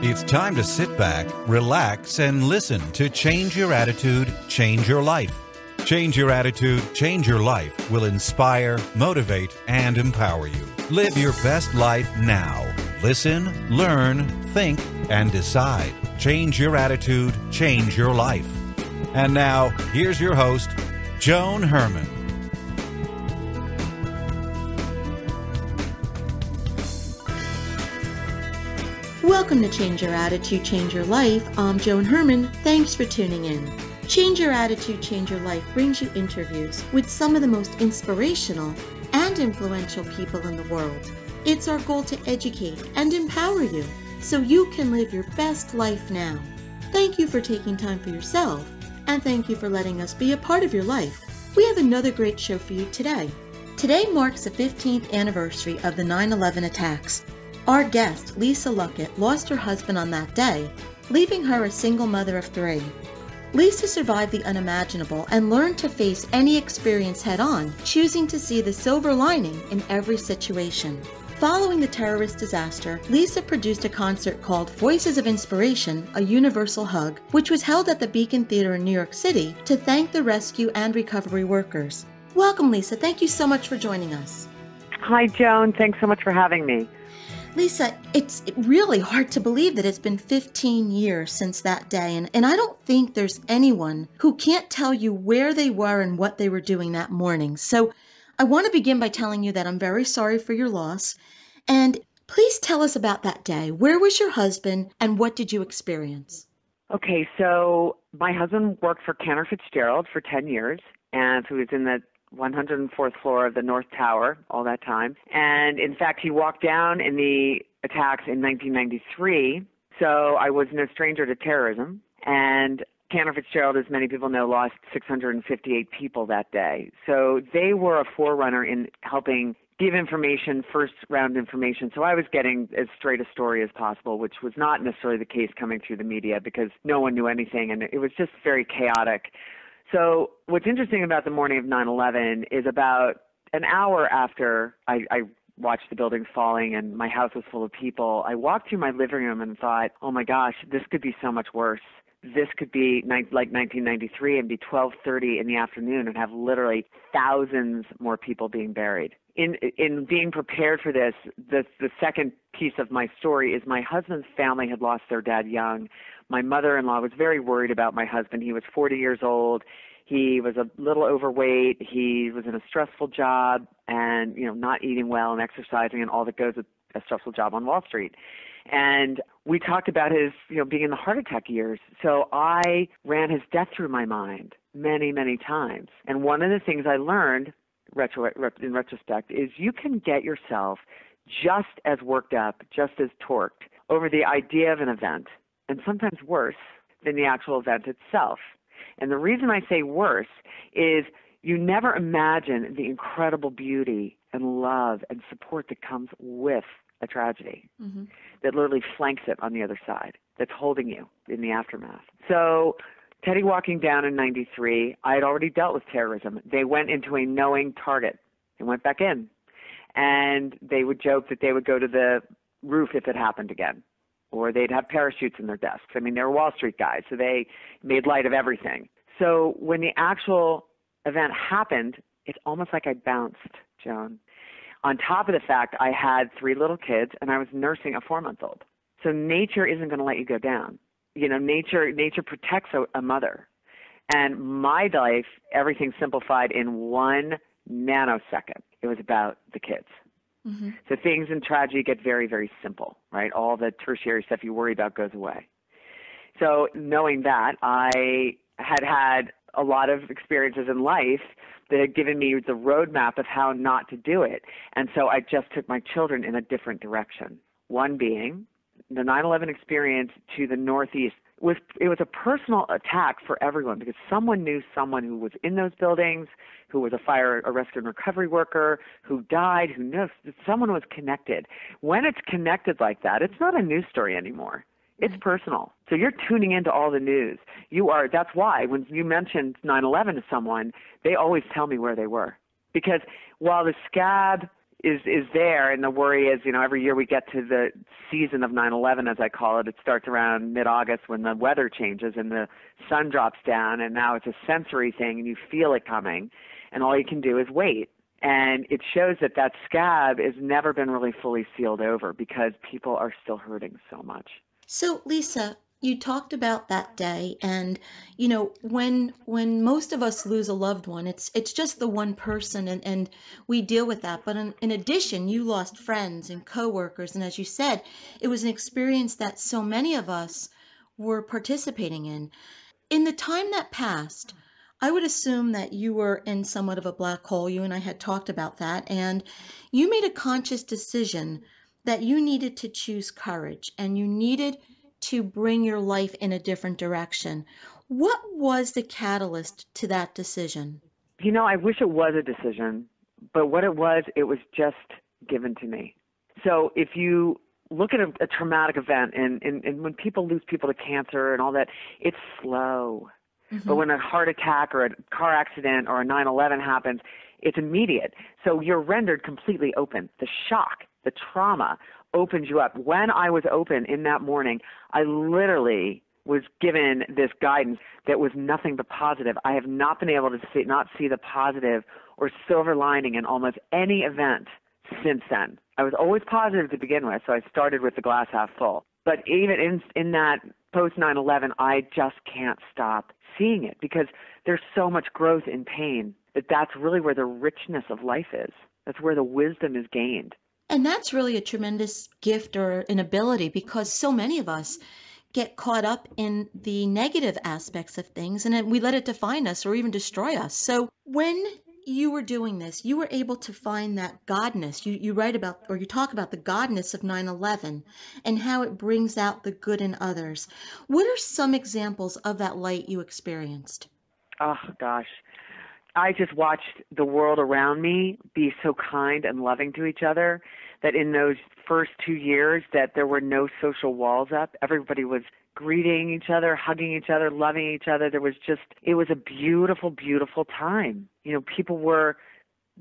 It's time to sit back, relax, and listen to Change Your Attitude, Change Your Life. Change Your Attitude, Change Your Life will inspire, motivate, and empower you. Live your best life now. Listen, learn, think, and decide. Change your attitude, change your life. And now, here's your host, Joan Herman. Welcome to Change Your Attitude, Change Your Life. I'm Joan Herman. Thanks for tuning in. Change Your Attitude, Change Your Life brings you interviews with some of the most inspirational and influential people in the world. It's our goal to educate and empower you so you can live your best life now. Thank you for taking time for yourself, and thank you for letting us be a part of your life. We have another great show for you today. Today marks the 15th anniversary of the 9/11 attacks. Our guest, Lisa Luckett, lost her husband on that day, leaving her a single mother of 3. Lisa survived the unimaginable and learned to face any experience head-on, choosing to see the silver lining in every situation. Following the terrorist disaster, Lisa produced a concert called Voices of Inspiration, A Universal Hug, which was held at the Beacon Theater in New York City to thank the rescue and recovery workers. Welcome, Lisa. Thank you so much for joining us. Hi, Joan. Thanks so much for having me. Lisa, it's really hard to believe that it's been 15 years since that day, and I don't think there's anyone who can't tell you where they were and what they were doing that morning. So I want to begin by telling you that I'm very sorry for your loss, and please tell us about that day. Where was your husband, and what did you experience? Okay, so my husband worked for Cantor Fitzgerald for 10 years, and so he was in the 104th floor of the North Tower all that time. And in fact, he walked down in the attacks in 1993. So I was no stranger to terrorism. And Cantor Fitzgerald, as many people know, lost 658 people that day. So they were a forerunner in helping give information, first round information. So I was getting as straight a story as possible, which was not necessarily the case coming through the media because no one knew anything. And it was just very chaotic. So what's interesting about the morning of 9/11 is about an hour after I watched the buildings falling and my house was full of people, I walked through my living room and thought, oh my gosh, this could be so much worse. This could be like 1993 and be 12:30 in the afternoon and have literally thousands more people being buried. In being prepared for this, the second piece of my story is my husband's family had lost their dad young. My mother-in-law was very worried about my husband. He was 40 years old. He was a little overweight. He was in a stressful job and, not eating well and exercising and all that goes with a stressful job on Wall Street. And we talked about his, being in the heart attack years. So I ran his death through my mind many, many times. And one of the things I learned in retrospect is you can get yourself just as worked up, just as torqued over the idea of an event, and sometimes worse than the actual event itself. And the reason I say worse is you never imagine the incredible beauty and love and support that comes with a tragedy that literally flanks it on the other side, that's holding you in the aftermath. So Teddy walking down in 93, I had already dealt with terrorism. They went into a knowing target and went back in. And they would joke that they would go to the roof if it happened again. Or they'd have parachutes in their desks. I mean, they were Wall Street guys, so they made light of everything. So when the actual event happened, it's almost like I bounced, Joan. On top of the fact, I had 3 little kids, and I was nursing a 4-month-old. So nature isn't going to let you go down. Nature protects a mother. And my life, everything simplified in 1 nanosecond. It was about the kids. So things in tragedy get very, very simple, right? All the tertiary stuff you worry about goes away. So knowing that, I had a lot of experiences in life that had given me the roadmap of how not to do it. And so I just took my children in a different direction. One being the 9/11 experience to the Northeast. It was a personal attack for everyone because someone knew someone who was in those buildings, who was a rescue and recovery worker, who died, who knows. Someone was connected. When it's connected like that, it's not a news story anymore. It's personal. So you're tuning into all the news. That's why when you mentioned 9/11 to someone, they always tell me where they were. Because while the scab is there, and the worry is, every year we get to the season of 9/11, as I call it. It starts around mid-August when the weather changes and the sun drops down, and now it's a sensory thing, and you feel it coming, and all you can do is wait. And it shows that scab has never been really fully sealed over because people are still hurting so much. So, Lisa, you talked about that day, and when most of us lose a loved one, it's just the one person, and we deal with that. But in addition, you lost friends and coworkers, and as you said, it was an experience that so many of us were participating in. In the time that passed, I would assume that you were in somewhat of a black hole. You and I had talked about that, and you made a conscious decision that you needed to choose courage and you needed to bring your life in a different direction. What was the catalyst to that decision? I wish it was a decision, but what it was just given to me. So if you look at a traumatic event, and when people lose people to cancer and all that, it's slow. Mm-hmm. But when a heart attack or a car accident or a 9/11 happens, it's immediate. So you're rendered completely open. The shock, the trauma opens you up. When I was open in that morning, I literally was given this guidance that was nothing but positive. I have not been able to see the positive or silver lining in almost any event since then. I was always positive to begin with, so I started with the glass half full. But even in that post 9/11, I just can't stop seeing it because there's so much growth in pain that's really where the richness of life is. That's where the wisdom is gained. And that's really a tremendous gift or an ability, because so many of us get caught up in the negative aspects of things, and then we let it define us or even destroy us. So when you were doing this, you were able to find that Godness. You write about, or you talk about the Godness of 9/11 and how it brings out the good in others. What are some examples of that light you experienced? Oh, gosh. I just watched the world around me be so kind and loving to each other that in those first 2 years that there were no social walls up. Everybody was greeting each other, hugging each other, loving each other. It was a beautiful, beautiful time. People were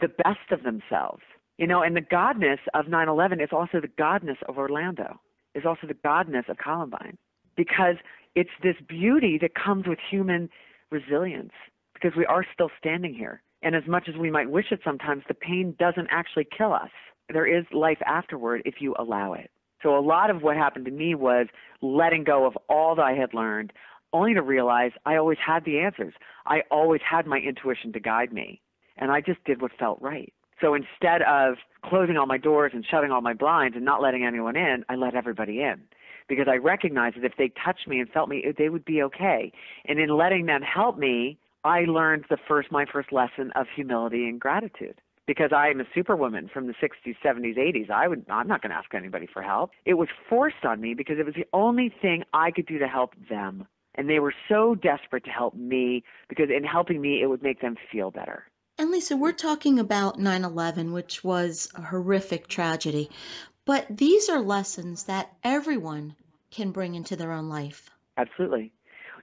the best of themselves. And the Godness of 9/11 is also the Godness of Orlando, is also the Godness of Columbine, because it's this beauty that comes with human resilience, because we are still standing here. And as much as we might wish it sometimes, the pain doesn't actually kill us. There is life afterward if you allow it. So a lot of what happened to me was letting go of all that I had learned, only to realize I always had the answers. I always had my intuition to guide me, and I just did what felt right. So instead of closing all my doors and shutting all my blinds and not letting anyone in, I let everybody in, because I recognized that if they touched me and felt me, they would be okay. And in letting them help me, I learned my first lesson of humility and gratitude, because I am a superwoman from the 60s, 70s, 80s. I'm not going to ask anybody for help. It was forced on me because it was the only thing I could do to help them. And they were so desperate to help me because in helping me, it would make them feel better. And Lisa, we're talking about 9/11, which was a horrific tragedy. But these are lessons that everyone can bring into their own life. Absolutely.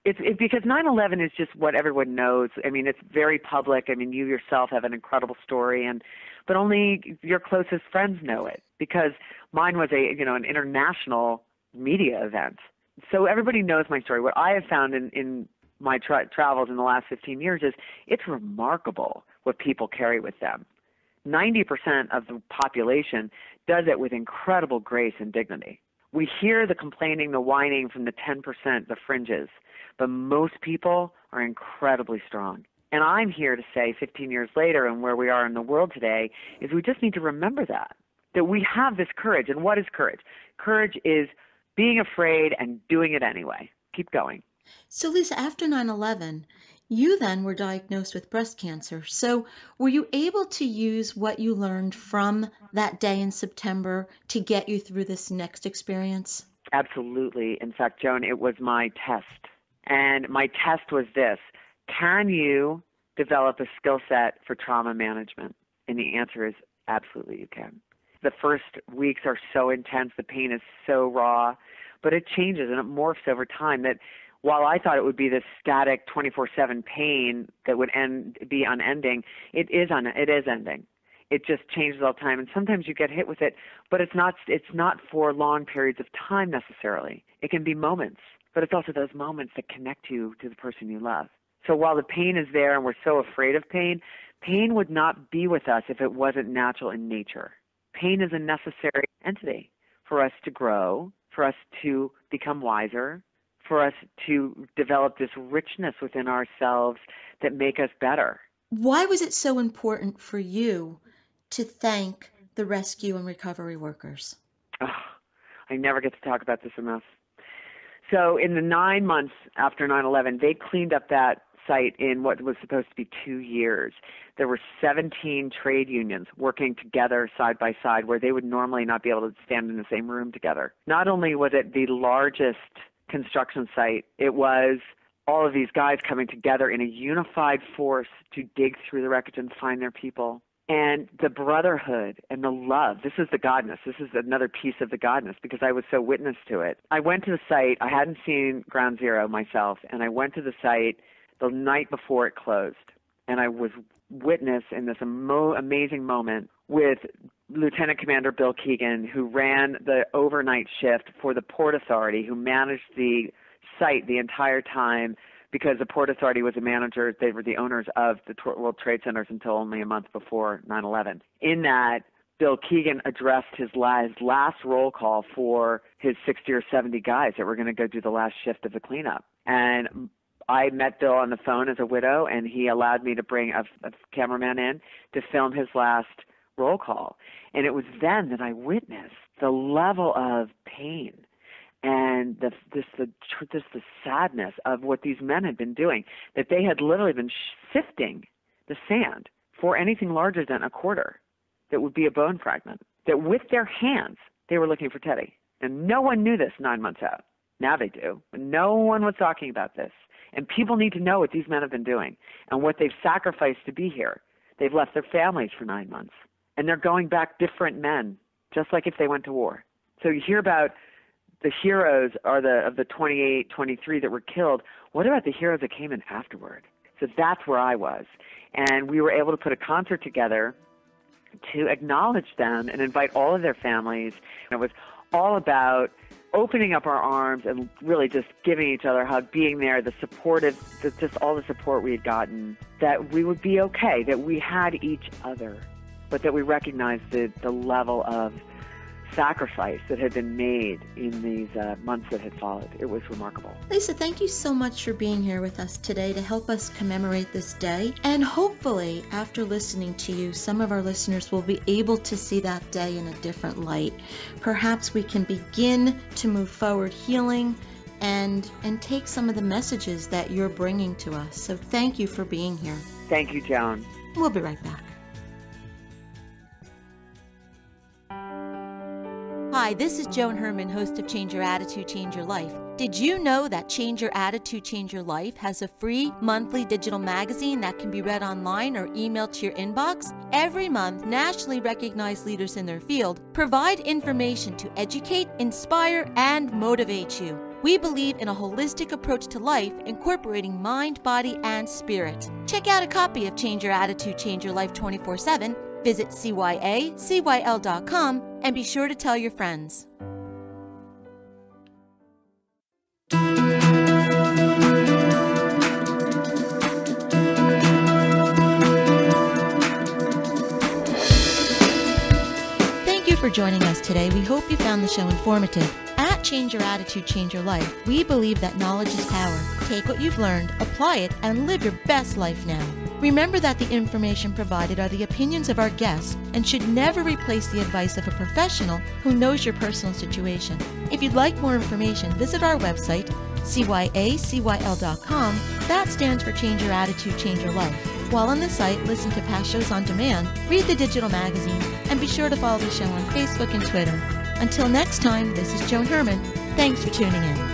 It's because 9/11 is just what everyone knows. I mean, it's very public. I mean, you yourself have an incredible story, but only your closest friends know it, because mine was an international media event. So everybody knows my story. What I have found in my travels in the last 15 years is it's remarkable what people carry with them. 90% of the population does it with incredible grace and dignity. We hear the complaining, the whining from the 10%, the fringes, but most people are incredibly strong. And I'm here to say 15 years later, and where we are in the world today, is we just need to remember that we have this courage. And what is courage? Courage is being afraid and doing it anyway. Keep going. So Lisa, after 9/11, you then were diagnosed with breast cancer. So were you able to use what you learned from that day in September to get you through this next experience? Absolutely. In fact, Joan, it was my test. And my test was this: can you develop a skill set for trauma management? And the answer is absolutely you can. The first weeks are so intense, the pain is so raw, but it changes and it morphs over time. That while I thought it would be this static 24/7 pain that would be unending, it is ending. it just changes all the time. And sometimes you get hit with it, but it's not for long periods of time necessarily. It can be moments, but it's also those moments that connect you to the person you love. So while the pain is there and we're so afraid of pain, pain would not be with us if it wasn't natural in nature. Pain is a necessary entity for us to grow, for us to become wiser, for us to develop this richness within ourselves that make us better. Why was it so important for you to thank the rescue and recovery workers? Oh, I never get to talk about this enough. So in the 9 months after 9/11, they cleaned up that site in what was supposed to be 2 years. There were 17 trade unions working together side by side where they would normally not be able to stand in the same room together. Not only was it the largest construction site, it was all of these guys coming together in a unified force to dig through the wreckage and find their people. And the brotherhood and the love, this is the Godness. This is another piece of the Godness because I was so witness to it. I went to the site. I hadn't seen Ground Zero myself, and I went to the site the night before it closed. And I was witness in this amazing moment with Lieutenant Commander Bill Keegan, who ran the overnight shift for the Port Authority, who managed the site the entire time because the Port Authority was a manager. They were the owners of the World Trade Centers until only a month before 9/11. In that, Bill Keegan addressed his last roll call for his 60 or 70 guys that were going to go do the last shift of the cleanup. And I met Bill on the phone as a widow, and he allowed me to bring a cameraman in to film his last roll call. And it was then that I witnessed the level of pain and the sadness of what these men had been doing, that they had literally been sifting the sand for anything larger than a quarter that would be a bone fragment, that with their hands they were looking for Teddy. And no one knew this 9 months out. Now they do. But no one was talking about this. And people need to know what these men have been doing and what they've sacrificed to be here. They've left their families for 9 months. And they're going back different men, just like if they went to war. So you hear about the heroes of the 28, 23 that were killed. What about the heroes that came in afterward? So that's where I was. And we were able to put a concert together to acknowledge them and invite all of their families. And it was all about opening up our arms and really just giving each other a hug, being there, just all the support we had gotten, that we would be okay, that we had each other, but that we recognized the level of sacrifice that had been made in these months that had followed. It was remarkable. Lisa, thank you so much for being here with us today to help us commemorate this day. And hopefully, after listening to you, some of our listeners will be able to see that day in a different light. Perhaps we can begin to move forward healing and take some of the messages that you're bringing to us. So thank you for being here. Thank you, Joan. We'll be right back. Hi, this is Joan Herman, host of Change Your Attitude, Change Your Life. Did you know that Change Your Attitude, Change Your Life has a free monthly digital magazine that can be read online or emailed to your inbox? Every month, nationally recognized leaders in their field provide information to educate, inspire, and motivate you. We believe in a holistic approach to life, incorporating mind, body, and spirit. Check out a copy of Change Your Attitude, Change Your Life 24/7. Visit cyacyl.com and be sure to tell your friends. Thank you for joining us today. We hope you found the show informative. At Change Your Attitude, Change Your Life, we believe that knowledge is power. Take what you've learned, apply it, and live your best life now. Remember that the information provided are the opinions of our guests and should never replace the advice of a professional who knows your personal situation. If you'd like more information, visit our website, cyacyl.com. That stands for Change Your Attitude, Change Your Life. While on the site, listen to past shows on demand, read the digital magazine, and be sure to follow the show on Facebook and Twitter. Until next time, this is Joan Herman. Thanks for tuning in.